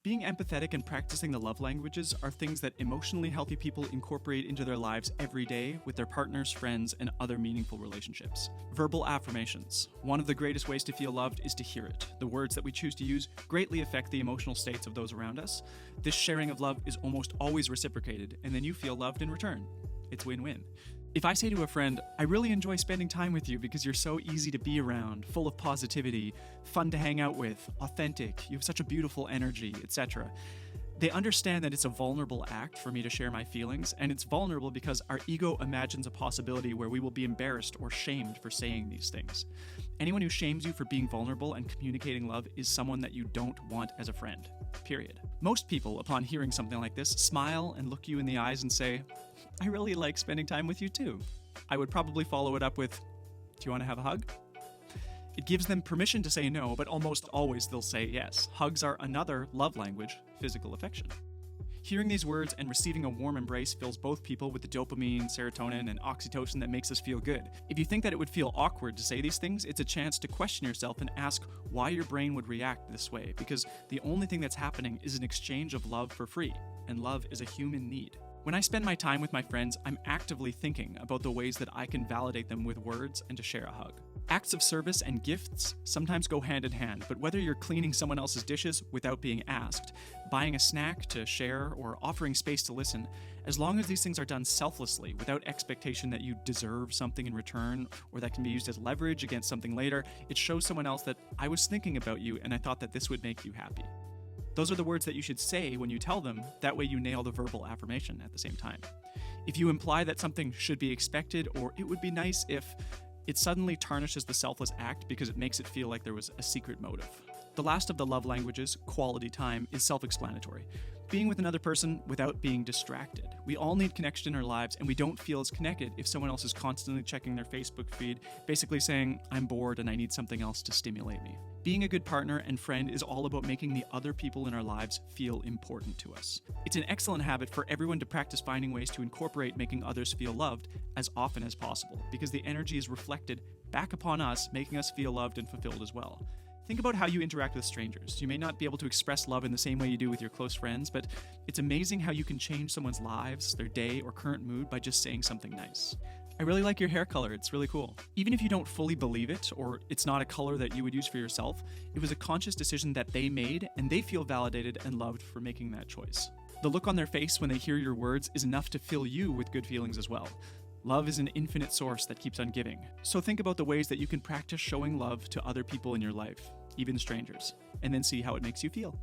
Being empathetic and practicing the love languages are things that emotionally healthy people incorporate into their lives every day with their partners, friends, and other meaningful relationships. Verbal affirmations. One of the greatest ways to feel loved is to hear it. The words that we choose to use greatly affect the emotional states of those around us. This sharing of love is almost always reciprocated, and then you feel loved in return. It's win-win. If I say to a friend, I really enjoy spending time with you because you're so easy to be around, full of positivity, fun to hang out with, authentic, you have such a beautiful energy, etc., they understand that it's a vulnerable act for me to share my feelings, and it's vulnerable because our ego imagines a possibility where we will be embarrassed or shamed for saying these things. Anyone who shames you for being vulnerable and communicating love is someone that you don't want as a friend. Period. Most people, upon hearing something like this, smile and look you in the eyes and say, I really like spending time with you too. I would probably follow it up with, do you want to have a hug? It gives them permission to say no, but almost always they'll say yes. Hugs are another love language, physical affection. Hearing these words and receiving a warm embrace fills both people with the dopamine, serotonin, and oxytocin that makes us feel good. If you think that it would feel awkward to say these things, it's a chance to question yourself and ask why your brain would react this way, because the only thing that's happening is an exchange of love for free, and love is a human need. When I spend my time with my friends, I'm actively thinking about the ways that I can validate them with words and to share a hug. Acts of service and gifts sometimes go hand in hand, but whether you're cleaning someone else's dishes without being asked, buying a snack to share, or offering space to listen, as long as these things are done selflessly, without expectation that you deserve something in return, or that can be used as leverage against something later, it shows someone else that I was thinking about you and I thought that this would make you happy. Those are the words that you should say when you tell them, that way you nail the verbal affirmation at the same time. If you imply that something should be expected or it would be nice if, it suddenly tarnishes the selfless act because it makes it feel like there was a secret motive. The last of the love languages, quality time, is self-explanatory. Being with another person without being distracted. We all need connection in our lives, and we don't feel as connected if someone else is constantly checking their Facebook feed, basically saying, I'm bored and I need something else to stimulate me. Being a good partner and friend is all about making the other people in our lives feel important to us. It's an excellent habit for everyone to practice finding ways to incorporate making others feel loved as often as possible, because the energy is reflected back upon us, making us feel loved and fulfilled as well. Think about how you interact with strangers. You may not be able to express love in the same way you do with your close friends, but it's amazing how you can change someone's lives, their day, or current mood by just saying something nice. I really like your hair color, it's really cool. Even if you don't fully believe it, or it's not a color that you would use for yourself, it was a conscious decision that they made, and they feel validated and loved for making that choice. The look on their face when they hear your words is enough to fill you with good feelings as well. Love is an infinite source that keeps on giving. So think about the ways that you can practice showing love to other people in your life, even strangers, and then see how it makes you feel.